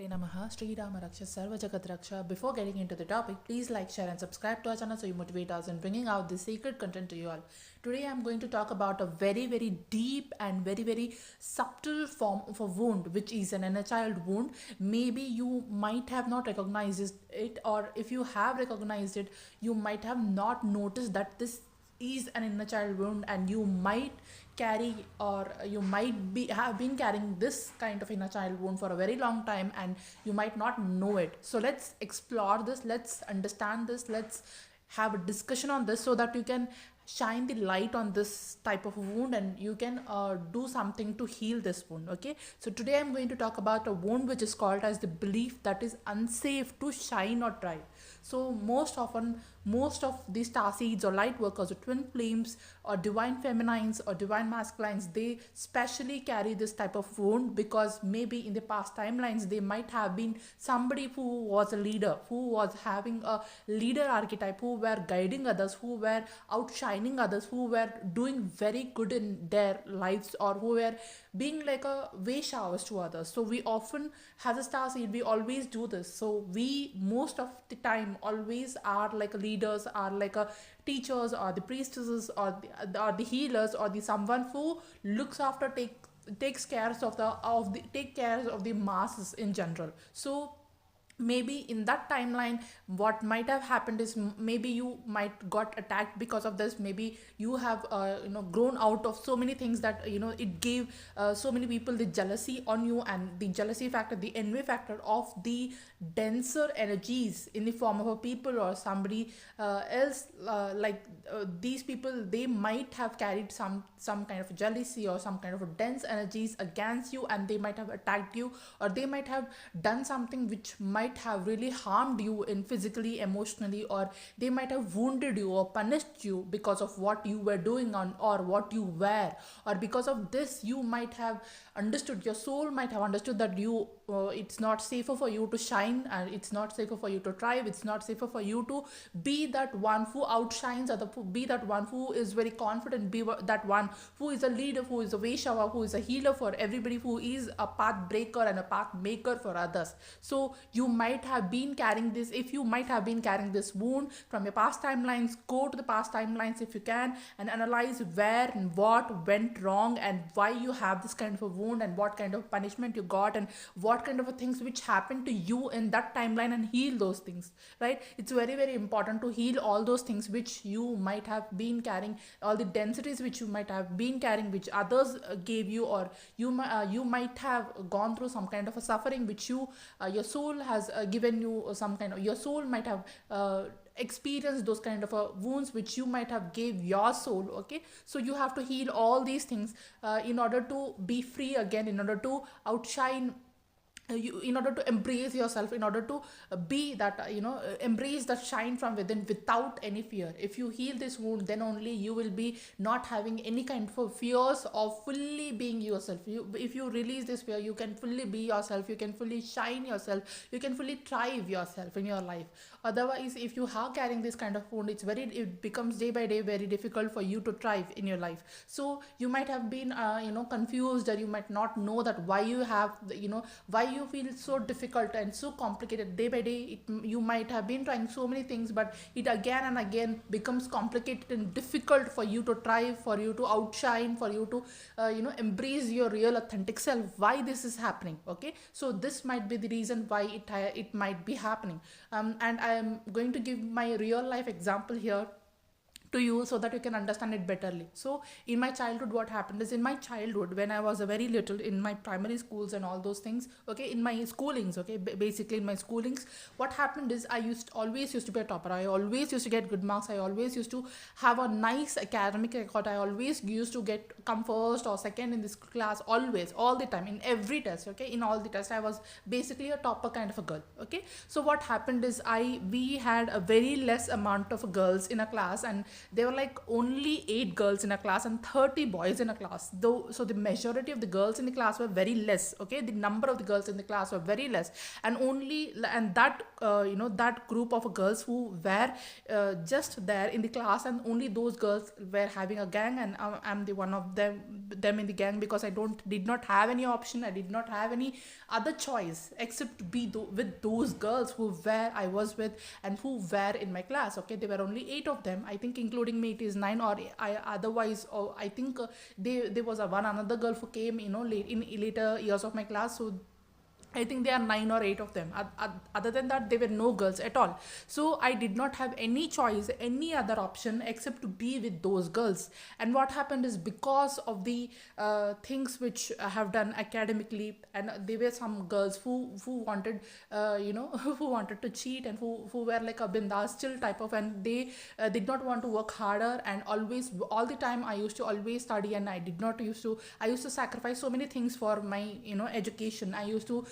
Shri Namaha, Sri Rama Raksha, Sarva Jagat Raksha. Before getting into the topic, please like, share, and subscribe to our channel so you motivate us in bringing out this sacred content to you all. Today, I'm going to talk about a very, very deep and very, very subtle form of a wound, which is an inner child wound. Maybe you might have not recognized it, or if you have recognized it, you might have not noticed that this is an inner child wound, and you might carry, or you might be have been carrying this kind of inner child wound for a very long time, and you might not know it. So let's explore this, let's understand this, let's have a discussion on this so that you can shine the light on this type of wound, and you can do something to heal this wound. Okay, so today I'm going to talk about a wound which is called as the belief that is unsafe to shine or thrive. So most often, most of these star seeds or light workers or twin flames or divine feminines or divine masculines, they specially carry this type of wound because maybe in the past timelines they might have been somebody who was a leader, who was having a leader archetype, who were guiding others, who were outshining others, who were doing very good in their lives, or who were being like a way showers to others. So we often, as a star seed, we always do this. So we most of the time always are like a leaders, are like a teachers, or the priestesses, or the healers, or the someone who looks after, takes care take care of the masses in general. So maybe in that timeline what might have happened is maybe you might got attacked because of this. Maybe you have grown out of so many things that it gave so many people the jealousy on you, and the jealousy factor, the envy factor of the denser energies in the form of a people or somebody else, these people, they might have carried some kind of jealousy or some kind of dense energies against you, and they might have attacked you, or they might have done something which might have really harmed you in physically, emotionally, or they might have wounded you or punished you because of what you were doing on, or what you were, or because of this you might have understood, your soul might have understood that it's not safer for you to shine, and it's not safer for you to thrive, it's not safer for you to be that one who outshines other, be that one who is very confident, be that one who is a leader, who is a Vaishava, who is a healer for everybody, who is a path breaker and a path maker for others. So you might have been carrying this. If you might have been carrying this wound from your past timelines, go to the past timelines if you can, and analyze where and what went wrong, and why you have this kind of a wound, and what kind of punishment you got, and what kind of things which happened to you in that timeline, and heal those things, right? It's very, very important to heal all those things which you might have been carrying, all the densities which you might have been carrying, which others gave you, or you might have gone through some kind of a suffering which your soul has given you, some kind of, your soul might have experience those kind of wounds which you might have gave your soul. Okay, so you have to heal all these things in order to be free again, in order to outshine in order to embrace yourself, in order to be that embrace that shine from within without any fear. If you heal this wound, then only you will be not having any kind of fears of fully being yourself. If you release this fear, you can fully be yourself, you can fully shine yourself, you can fully thrive yourself in your life. Otherwise, if you are carrying this kind of wound, it becomes day by day very difficult for you to thrive in your life. So you might have been confused, or you might not know that why you have why you feel so difficult and so complicated day by day. You might have been trying so many things, but it again and again becomes complicated and difficult for you to thrive, for you to outshine, for you to embrace your real authentic self. Why this is happening? Okay, so this might be the reason why it might be happening, and I am going to give my real life example here to you so that you can understand it betterly. So in my childhood, what happened is, in my childhood, when I was a very little, in my primary schools and all those things, okay, in my schoolings, okay, basically in my schoolings, what happened is I always used to be a topper. I always used to get good marks. I always used to have a nice academic record. I always used to come first or second in this class, always, all the time, in every test. Okay, in all the tests I was basically a topper kind of a girl. Okay, so what happened is we had a very less amount of girls in a class, and there were like only 8 girls in a class and 30 boys in a class, though. So the majority of the girls in the class were very less. Okay, the number of the girls in the class were very less, and only and that that group of girls who were just there in the class, and only those girls were having a gang, and I'm the one of them in the gang, because I did not have any option. I did not have any other choice except to be with those girls I was with and who were in my class. Okay, there were only 8 of them. I think including me it is 9, or otherwise, or I think there was one another girl who came later years of my class. So I think there are 9 or 8 of them. Other than that, there were no girls at all. So I did not have any choice, any other option except to be with those girls. And what happened is, because of the things which I have done academically, and there were some girls who wanted, who wanted to cheat, and who were like a bindas chill type of, and they did not want to work harder, and always, all the time, I used to always study, and I used to sacrifice so many things for my education. I used to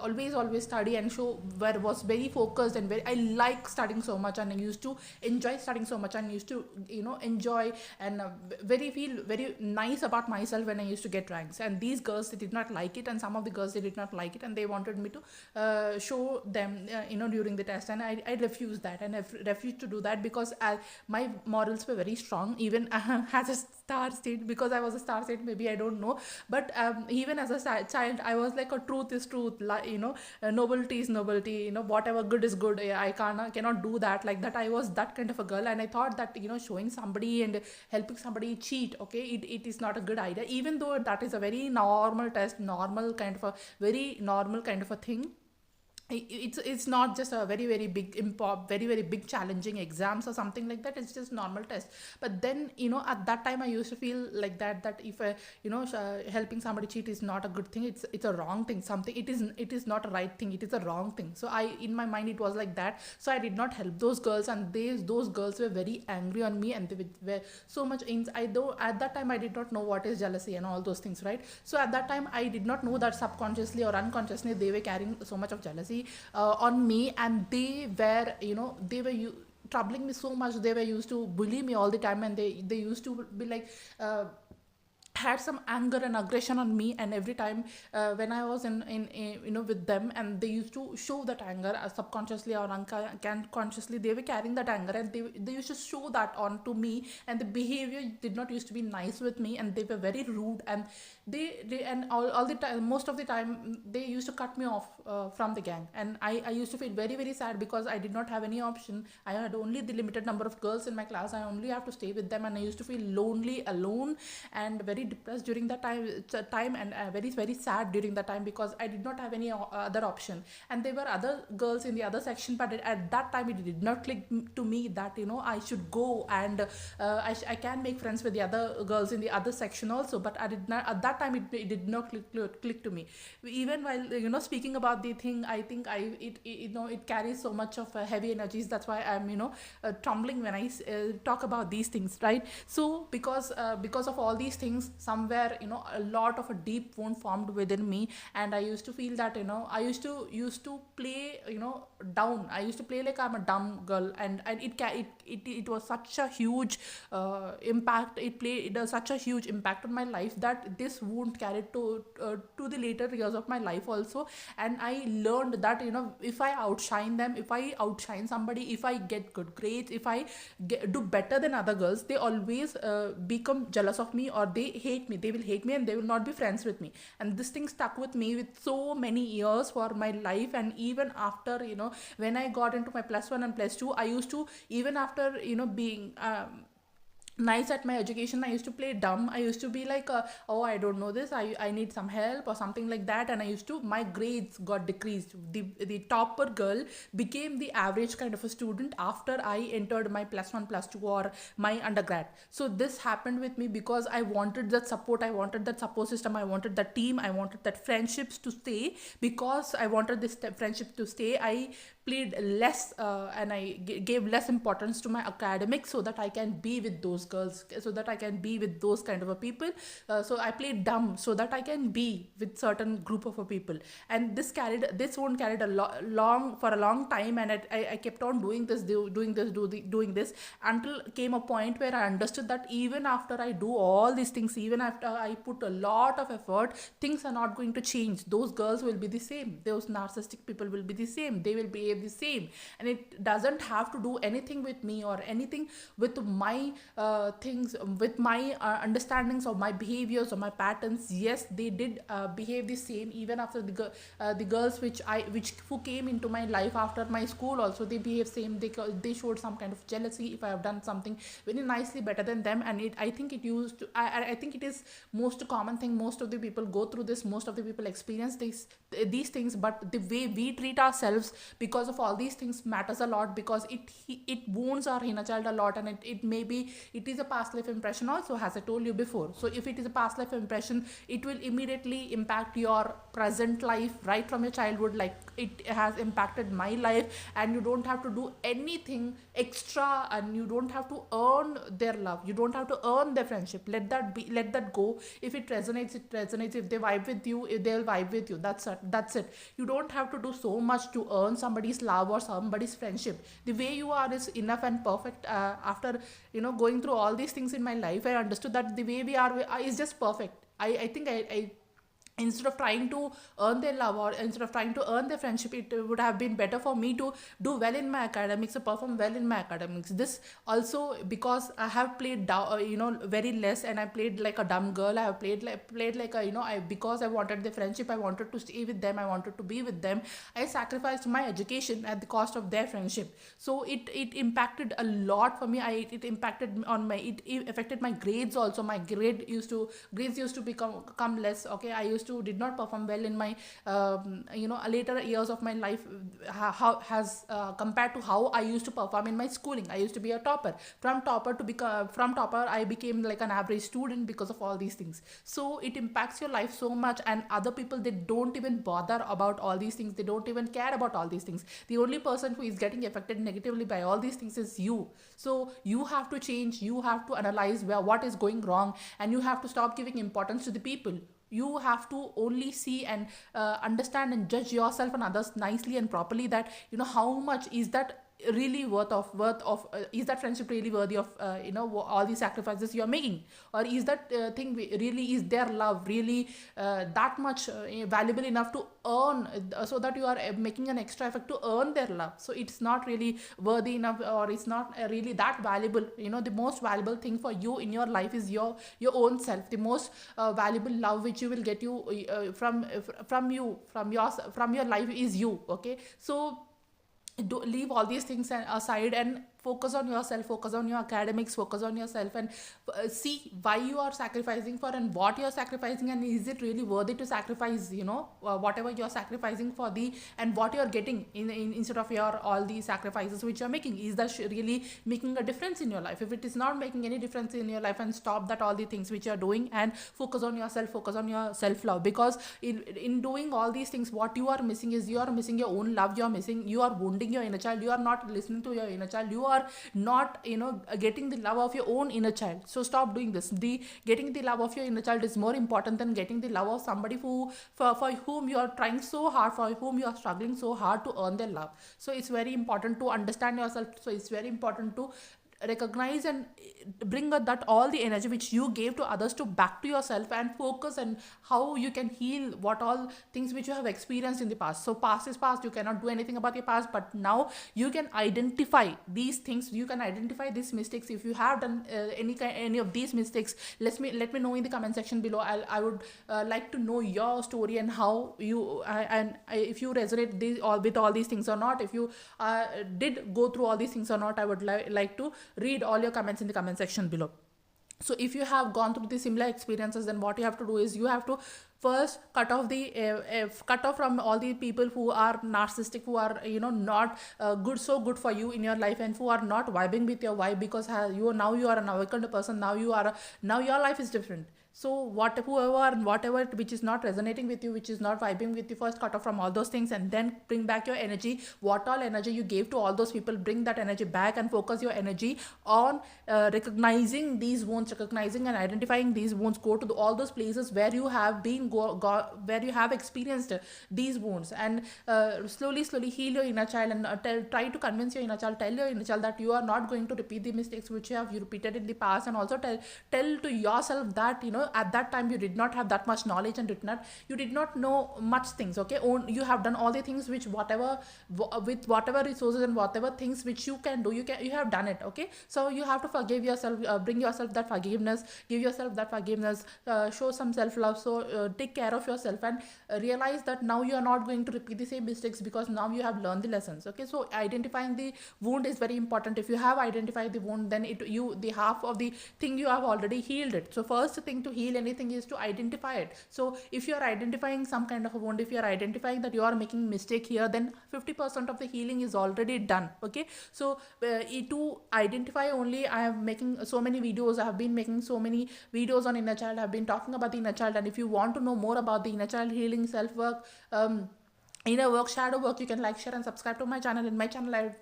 always study and show where was very focused, and very, I like studying so much, and I used to enjoy studying so much, and used to enjoy and feel very nice about myself when I used to get ranks. And these girls, they did not like it, and some of the girls, they did not like it, and they wanted me to show them during the test, and I refused that, and I refused to do that, because my morals were very strong, even as a star state, because I was a star state, maybe, I don't know, but even as a child, I was like, a truth is truth, nobility is nobility, whatever good is good. I cannot do that, like that. I was that kind of a girl, and I thought that showing somebody and helping somebody cheat, okay, it is not a good idea, even though that is a very normal test, very normal kind of a thing. It's not just a very big challenging exams or something like that. It's just normal test. But then at that time I used to feel like that if helping somebody cheat is not a good thing, it's a wrong thing, something, it is not a right thing, it is a wrong thing. So in my mind it was like that. So I did not help those girls, and those girls were very angry on me, and they were so much at that time I did not know what is jealousy and all those things, right? So at that time I did not know that subconsciously or unconsciously they were carrying so much of jealousy on me, and they were troubling me so much. They were used to bully me all the time, and they used to be like had some anger and aggression on me. And every time when I was in with them, and they used to show that anger subconsciously or unconsciously, they were carrying that anger, and they used to show that on to me, and the behavior did not used to be nice with me, and they were very rude, and they and all the time, most of the time, they used to cut me off from the gang. And I used to feel very sad, because I did not have any option. I had only the limited number of girls in my class. I only have to stay with them, and I used to feel lonely, alone, and very depressed during that time, and very sad during that time, because I did not have any other option. And there were other girls in the other section, but at that time it did not click to me that I should go, and I can make friends with the other girls in the other section also. But I did not, at that time it did not click to me. Even while speaking about the thing, I think it carries so much of heavy energies. That's why I'm trembling when I talk about these things, right? So because of all these things, somewhere a lot of a deep wound formed within me, and I used to feel that I used to play down. I used to play like I'm a dumb girl, and it was such a huge impact. It does such a huge impact on my life, that this wound carried to the later years of my life also. And I learned that if I outshine them, if I outshine somebody, if I get good grades, if I do better than other girls, they always become jealous of me, or they hate me. They will hate me, and they will not be friends with me. And this thing stuck with me with so many years for my life. And even after when I got into my +1 and +2, I used to, even after being nice at my education, I used to play dumb. I used to be like oh, I don't know this, I need some help or something like that. And my grades got decreased. The topper girl became the average kind of a student after I entered my +1 +2 or my undergrad. So this happened with me because I wanted that support, I wanted that support system, I wanted that team, I wanted that friendships to stay. Because I wanted this friendship to stay, I played less and I gave less importance to my academics, so that I can be with those those girls, so that I can be with those kind of a people. So I played dumb so that I can be with certain group of a people. And this won't carried long for a long time, and I kept on doing this until came a point where I understood that even after I do all these things, even after I put a lot of effort, things are not going to change. Those girls will be the same, those narcissistic people will be the same, they will behave the same. And it doesn't have to do anything with me or anything with my things, with my understandings of my behaviors or my patterns. Yes, they did behave the same even after the girls which who came into my life after my school also, they behave same. They showed some kind of jealousy if I have done something very nicely better than them. And I think it used to, I think it is most common thing. Most of the people go through this, most of the people experience these things. But the way we treat ourselves because of all these things matters a lot, because it wounds our inner child a lot. And it may be, it is a past life impression also, as I told you before. So if it is a past life impression, it will immediately impact your present life right from your childhood, like it has impacted my life. And you don't have to do anything extra, and you don't have to earn their love, you don't have to earn their friendship. Let that go. If it resonates, it resonates. If they vibe with you, if they'll vibe with you, that's it. You don't have to do so much to earn somebody's love or somebody's friendship. The way you are is enough and perfect. After going through all these things in my life, I understood that the way we are is just perfect. I think I instead of trying to earn their love, or instead of trying to earn their friendship, it would have been better for me to do well in my academics, or perform well in my academics. This also because I have played very less, and I played like a dumb girl. I have played like a because I wanted their friendship, I wanted to stay with them, I wanted to be with them, I sacrificed my education at the cost of their friendship. So it impacted a lot for me. It impacted on my, it affected my grades also. My grades used to become less. Okay, I did not perform well in my later years of my life, how has compared to how I used to perform in my schooling. I used to be a topper. From topper I became like an average student because of all these things. So it impacts your life so much. And other people, they don't even bother about all these things, they don't even care about all these things. The only person who is getting affected negatively by all these things is you. So you have to change, you have to analyze what is going wrong, and you have to stop giving importance to the people. You have to only see and understand and judge yourself and others nicely and properly, that how much is that really worth of is that friendship really worthy of all these sacrifices you are making, or is that thing really, is their love really that much valuable enough to earn, so that you are making an extra effort to earn their love. So it's not really worthy enough, or it's not really that valuable. The most valuable thing for you in your life is your own self. The most valuable love which you will get from your life is you. Okay, so leave all these things aside and focus on yourself, focus on your academics, focus on yourself, and see why you are sacrificing for, and what you are sacrificing, and is it really worthy to sacrifice whatever you are sacrificing for and what you are getting instead of all these sacrifices which you are making. Is that really making a difference in your life? If it is not making any difference in your life, and stop that all the things which you are doing, and focus on yourself, focus on your self-love. Because in doing all these things, what you are missing is, you are missing your own love. You are wounding your inner child, you are not listening to your inner child, you are not getting the love of your own inner child. So stop doing this. Getting the love of your inner child is more important than getting the love of somebody for whom you are trying so hard, for whom you are struggling so hard to earn their love. So it's very important to understand yourself. So it's very important to recognize and bring that all the energy which you gave to others to back to yourself, and focus on how you can heal what all things which you have experienced in the past. So past is past, you cannot do anything about your past, but now you can identify these things, you can identify these mistakes. If you have done any of these mistakes, let me know in the comment section below. I would like to know your story, and how you if you resonate with all these things or not. If you did go through all these things or not, I would like to read all your comments in the comment section below. So if you have gone through the similar experiences, then what you have to do is, you have to first cut off from all the people who are narcissistic, who are not good for you in your life, and who are not vibing with your vibe, because you are an awakened person. Now your life is different. So whoever and whatever which is not resonating with you, which is not vibing with you, first cut off from all those things and then bring back your energy. What all energy you gave to all those people, bring that energy back and focus your energy on recognizing these wounds, recognizing and identifying these wounds. Go to all those places where you have been where you have experienced these wounds, and slowly heal your inner child, and try to convince your inner child, tell your inner child that you are not going to repeat the mistakes which you repeated in the past, and also tell to yourself that at that time you did not have that much knowledge and you did not know much things. Okay, you have done all the things which with whatever resources and whatever things which you can do, you have done it. Okay, so you have to forgive yourself, bring yourself that forgiveness, give yourself that forgiveness, show some self love. So take care of yourself, and realize that now you are not going to repeat the same mistakes, because now you have learned the lessons. Okay, so identifying the wound is very important. If you have identified the wound, then the half of the thing you have already healed it. So first thing to heal anything is to identify it. So if you are identifying some kind of a wound, if you are identifying that you are making mistake here, then 50% of the healing is already done. Okay, so to identify only, I have making so many videos, I have been making so many videos on inner child, I have been talking about the inner child. And if you want to know more about the inner child healing, self work, inner work, shadow work, you can like, share and subscribe to my channel. In my channel I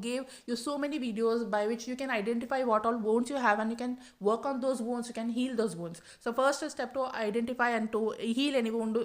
gave you so many videos by which you can identify what all wounds you have, and you can work on those wounds, you can heal those wounds. So first step to identify and to heal any wound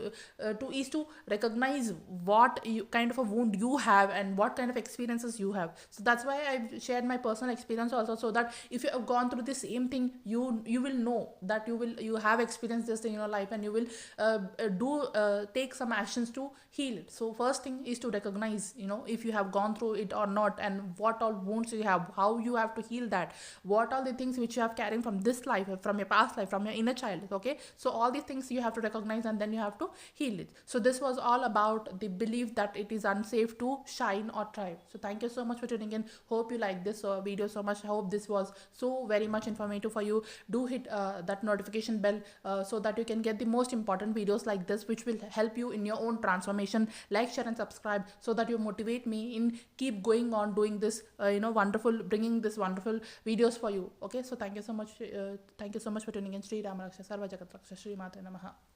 is to recognize what kind of a wound you have and what kind of experiences you have. So that's why I've shared my personal experience also, so that if you have gone through the same thing, you will know that you have experienced this in your life, and you will take some actions to heal it. So first thing is to recognize, if you have gone through it or not, and what all wounds you have, how you have to heal that, what all the things which you have carrying from this life, from your past life, from your inner child. Okay, so all these things you have to recognize, and then you have to heal it. So this was all about the belief that it is unsafe to shine or thrive. So thank you so much for tuning in. Hope you like this video so much. I hope this was so very much informative for you. Do hit that notification bell so that you can get the most important videos like this, which will help you in your own transformation. Like, share and subscribe, so that you motivate me in keep going on doing this bringing this wonderful videos for you. Okay, so thank you so much for tuning in. Shri Ram Raksha Sarva Jagat Raksha, Shri Mate Namaha.